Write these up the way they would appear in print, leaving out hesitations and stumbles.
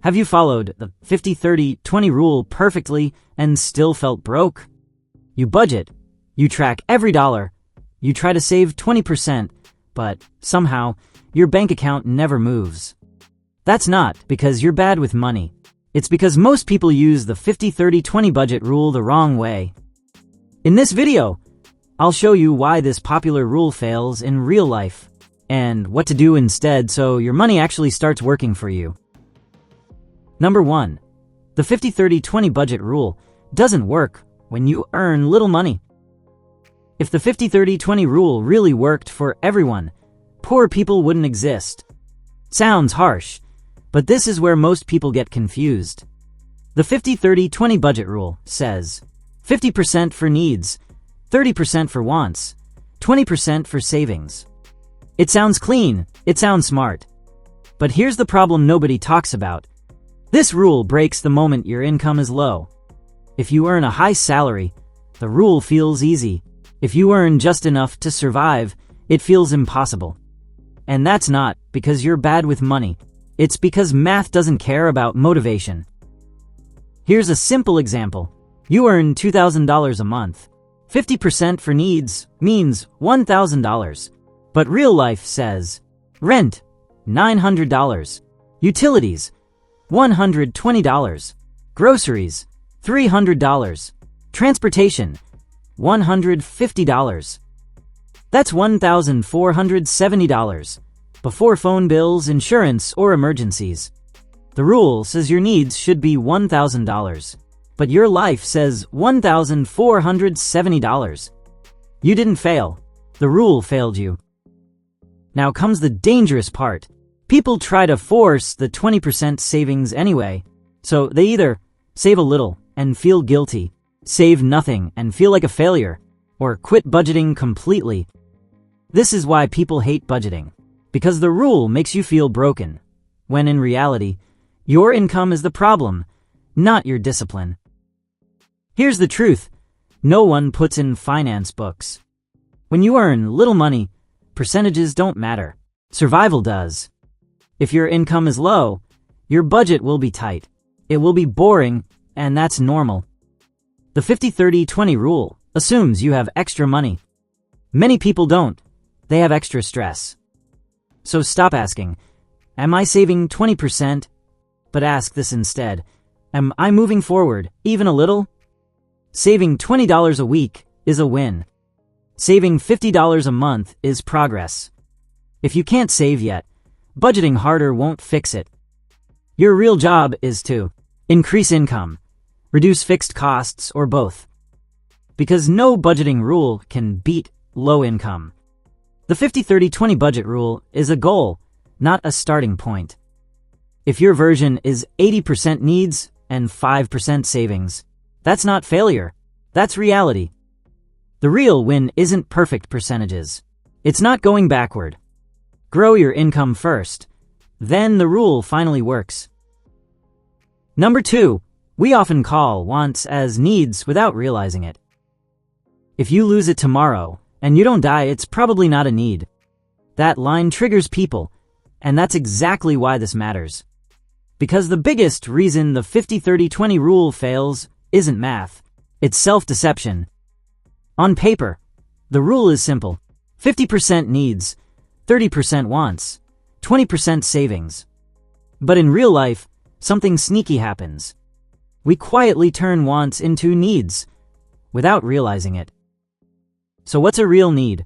Have you followed the 50-30-20 rule perfectly and still felt broke? You budget, you track every dollar, you try to save 20%, but somehow your bank account never moves. That's not because you're bad with money. It's because most people use the 50-30-20 budget rule the wrong way. In this video, I'll show you why this popular rule fails in real life and what to do instead so your money actually starts working for you. Number 1. The 50-30-20 budget rule doesn't work when you earn little money. If the 50-30-20 rule really worked for everyone, poor people wouldn't exist. Sounds harsh, but this is where most people get confused. The 50-30-20 budget rule says 50% for needs, 30% for wants, 20% for savings. It sounds clean, it sounds smart. But here's the problem nobody talks about. This rule breaks the moment your income is low. If you earn a high salary, the rule feels easy. If you earn just enough to survive, it feels impossible. And that's not because you're bad with money. It's because math doesn't care about motivation. Here's a simple example. You earn $2,000 a month. 50% for needs means $1,000. But real life says rent, $900. Utilities, $120. Groceries, $300. Transportation, $150. That's $1,470. Before phone bills, insurance, or emergencies. The rule says your needs should be $1,000. But your life says $1,470. You didn't fail. The rule failed you. Now comes the dangerous part. People try to force the 20% savings anyway. So they either save a little and feel guilty, save nothing and feel like a failure, or quit budgeting completely. This is why people hate budgeting. Because the rule makes you feel broken, when in reality, your income is the problem, not your discipline. Here's the truth. No one puts in finance books. When you earn little money, percentages don't matter. Survival does. If your income is low, your budget will be tight. It will be boring, and that's normal. The 50-30-20 rule assumes you have extra money. Many people don't. They have extra stress. So stop asking, am I saving 20%? But ask this instead, am I moving forward, even a little? Saving $20 a week is a win. Saving $50 a month is progress. If you can't save yet, budgeting harder won't fix it. Your real job is to increase income, reduce fixed costs, or both. Because no budgeting rule can beat low income. The 50-30-20 budget rule is a goal, not a starting point. If your version is 80% needs and 5% savings, that's not failure. That's reality. The real win isn't perfect percentages. It's not going backward. Grow your income first. Then the rule finally works. Number 2, we often call wants as needs without realizing it. If you lose it tomorrow and you don't die, it's probably not a need. That line triggers people, and that's exactly why this matters. Because the biggest reason the 50-30-20 rule fails isn't math. It's self-deception. On paper, the rule is simple. 50% needs, 30% wants, 20% savings. But in real life, something sneaky happens. We quietly turn wants into needs without realizing it. So what's a real need?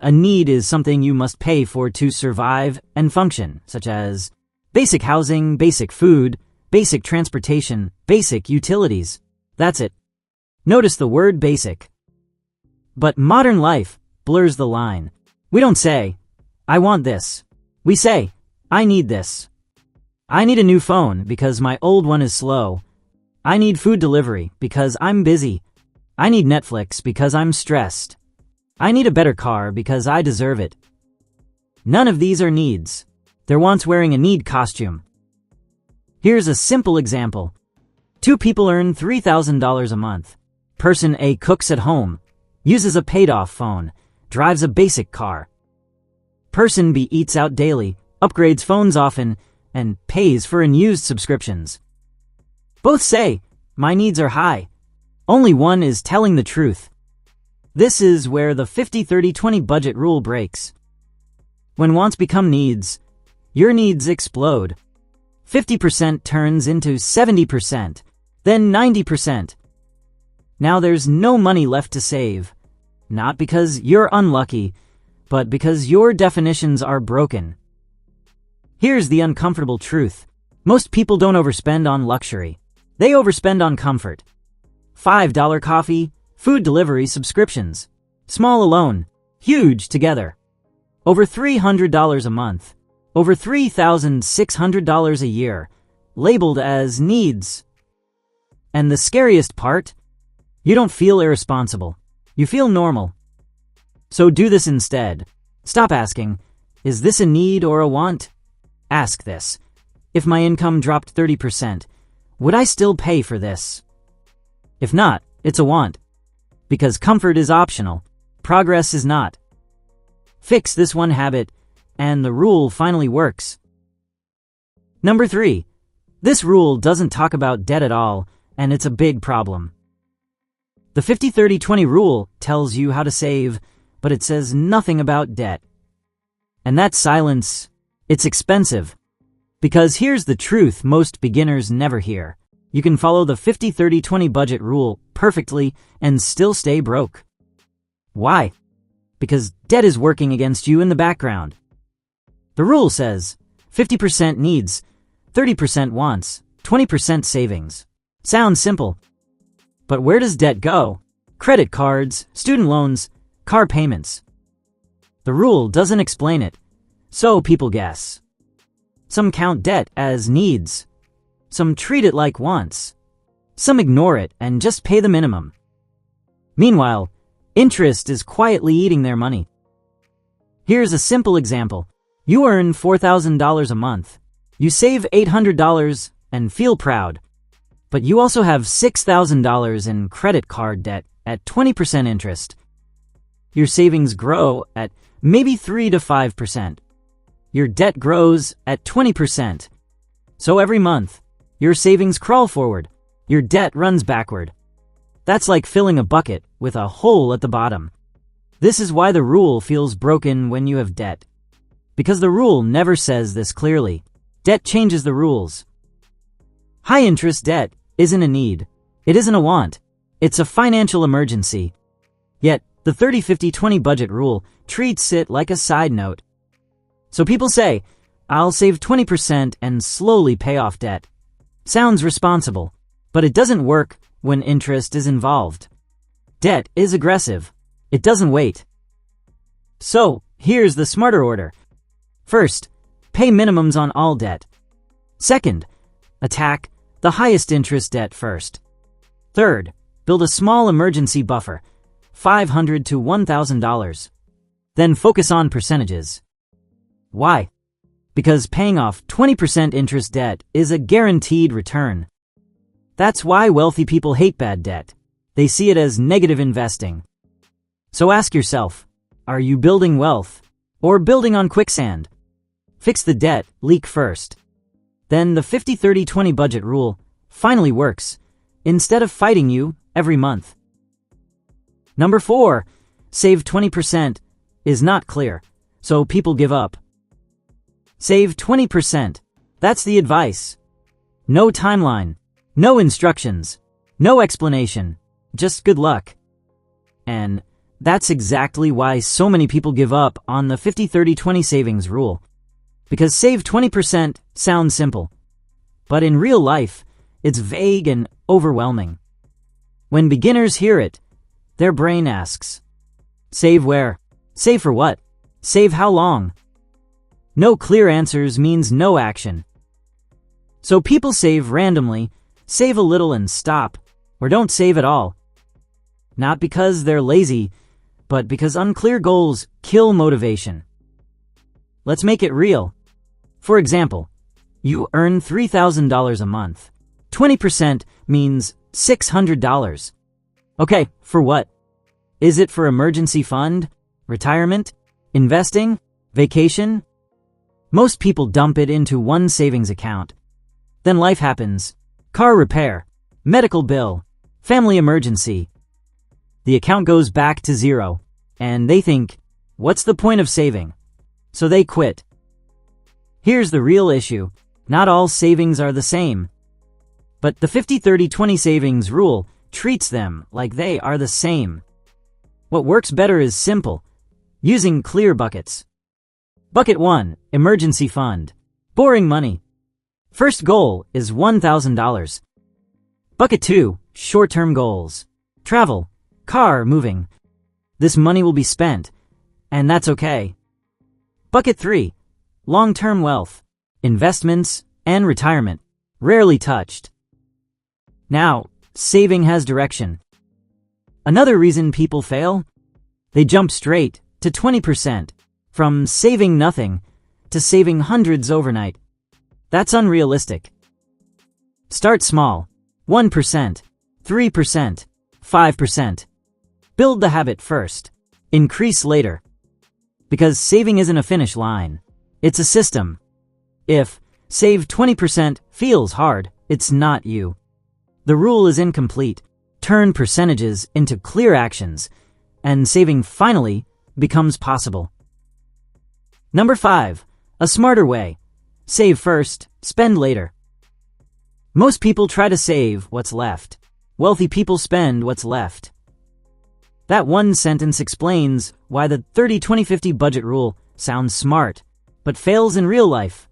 A need is something you must pay for to survive and function, such as basic housing, basic food, basic transportation, basic utilities. That's it. Notice the word basic. But modern life blurs the line. We don't say, I want this. We say, I need this. I need a new phone because my old one is slow. I need food delivery because I'm busy. I need Netflix because I'm stressed. I need a better car because I deserve it. None of these are needs. They're wants wearing a need costume. Here's a simple example. 2 people earn $3,000 a month. Person A cooks at home, uses a paid-off phone, drives a basic car. Person B eats out daily, upgrades phones often, and pays for unused subscriptions. Both say, my needs are high. Only one is telling the truth. This is where the 50-30-20 budget rule breaks. When wants become needs, your needs explode. 50% turns into 70%, then 90%. Now there's no money left to save. Not because you're unlucky, but because your definitions are broken. Here's the uncomfortable truth. Most people don't overspend on luxury. They overspend on comfort. $5 coffee, food delivery subscriptions. Small alone, huge together. Over $300 a month. Over $3,600 a year. Labeled as needs. And the scariest part? You don't feel irresponsible. You feel normal. So do this instead. Stop asking, is this a need or a want? Ask this. If my income dropped 30%, would I still pay for this? If not, it's a want. Because comfort is optional. Progress is not. Fix this one habit, and the rule finally works. Number 3. This rule doesn't talk about debt at all, and it's a big problem. The 50-30-20 rule tells you how to save, but it says nothing about debt. And that silence, it's expensive. Because here's the truth most beginners never hear. You can follow the 50-30-20 budget rule perfectly and still stay broke. Why? Because debt is working against you in the background. The rule says 50% needs, 30% wants, 20% savings. Sounds simple. But where does debt go? Credit cards, student loans, car payments. The rule doesn't explain it, so people guess. Some count debt as needs. Some treat it like wants. Some ignore it and just pay the minimum. Meanwhile, interest is quietly eating their money. Here's a simple example. You earn $4,000 a month. You save $800 and feel proud. But you also have $6,000 in credit card debt at 20% interest. Your savings grow at maybe 3 to 5%. Your debt grows at 20%. So every month, your savings crawl forward. Your debt runs backward. That's like filling a bucket with a hole at the bottom. This is why the rule feels broken when you have debt. Because the rule never says this clearly. Debt changes the rules. High-interest debt isn't a need. It isn't a want. It's a financial emergency. Yet, the 30-50-20 budget rule treats it like a side note. So people say, I'll save 20% and slowly pay off debt. Sounds responsible, but it doesn't work when interest is involved. Debt is aggressive. It doesn't wait. So, here's the smarter order. First, pay minimums on all debt. Second, attack the highest interest debt first. Third, build a small emergency buffer, $500 to $1,000. Then focus on percentages. Why? Because paying off 20% interest debt is a guaranteed return. That's why wealthy people hate bad debt. They see it as negative investing. So ask yourself, are you building wealth or building on quicksand? Fix the debt leak first. Then the 50-30-20 budget rule finally works, instead of fighting you every month. Number 4, save 20% is not clear, so people give up. Save 20%. That's the advice. No timeline, no instructions, no explanation, just good luck. And that's exactly why so many people give up on the 50-30-20 savings rule. Because save 20% sounds simple. But in real life, it's vague and overwhelming. When beginners hear it, their brain asks, save where? Save for what? Save how long? No clear answers means no action. So people save randomly, save a little and stop, or don't save at all. Not because they're lazy, but because unclear goals kill motivation. Let's make it real. For example, you earn $3,000 a month. 20% means $600. Okay, for what? Is it for emergency fund, retirement, investing, vacation? Most people dump it into one savings account. Then life happens. Car repair, medical bill, family emergency. The account goes back to zero, and they think, what's the point of saving? So they quit. Here's the real issue. Not all savings are the same. But the 50-30-20 savings rule treats them like they are the same. What works better is simple, using clear buckets. Bucket 1, emergency fund. Boring money. First goal is $1,000. Bucket 2, short-term goals. Travel, car, moving. This money will be spent, and that's okay. Bucket 3, long-term wealth. Investments and retirement. Rarely touched. Now, saving has direction. Another reason people fail? They jump straight to 20%, from saving nothing to saving hundreds overnight. That's unrealistic. Start small. 1%, 3%, 5%. Build the habit first. Increase later. Because saving isn't a finish line. It's a system. If save 20% feels hard, it's not you. The rule is incomplete. Turn percentages into clear actions, and saving finally becomes possible. Number 5, a smarter way. Save first, spend later. Most people try to save what's left. Wealthy people spend what's left. That one sentence explains why the 30-20-50 budget rule sounds smart, but fails in real life.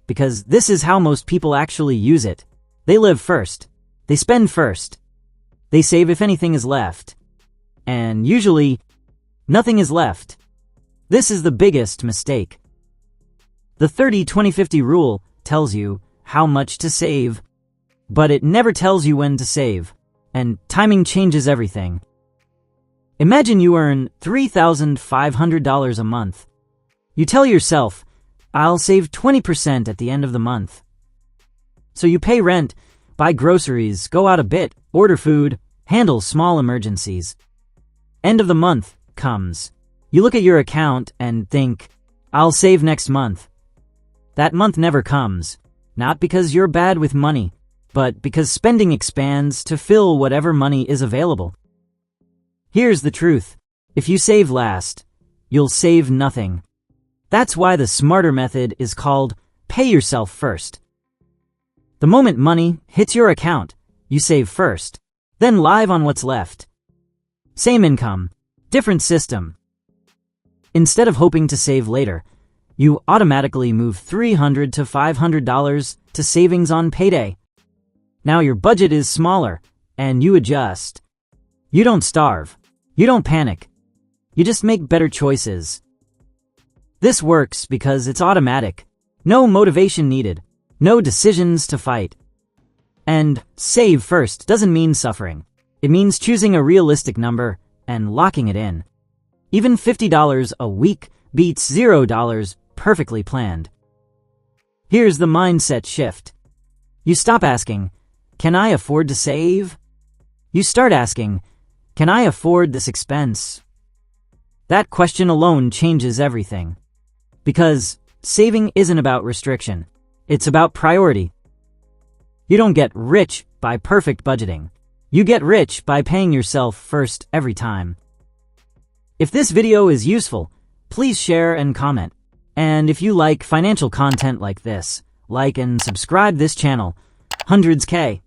Because this is how most people actually use it. They live first. They spend first. They save if anything is left. And usually, nothing is left. This is the biggest mistake. The 30-20-50 rule tells you how much to save, but it never tells you when to save, and timing changes everything. Imagine you earn $3,500 a month. You tell yourself, I'll save 20% at the end of the month. So you pay rent, buy groceries, go out a bit, order food, handle small emergencies. End of the month comes. You look at your account and think, I'll save next month. That month never comes, not because you're bad with money, but because spending expands to fill whatever money is available. Here's the truth. If you save last, you'll save nothing. That's why the smarter method is called pay yourself first. The moment money hits your account, you save first, then live on what's left. Same income, different system. Instead of hoping to save later, you automatically move $300 to $500 to savings on payday. Now your budget is smaller, and you adjust. You don't starve. You don't panic. You just make better choices. This works because it's automatic. No motivation needed. No decisions to fight. And save first doesn't mean suffering. It means choosing a realistic number and locking it in. Even $50 a week beats $0 perfectly planned. Here's the mindset shift. You stop asking, can I afford to save? You start asking, can I afford this expense? That question alone changes everything. Because saving isn't about restriction. It's about priority. You don't get rich by perfect budgeting. You get rich by paying yourself first every time. If this video is useful, please share and comment. And if you like financial content like this, like and subscribe this channel. Hundreds K.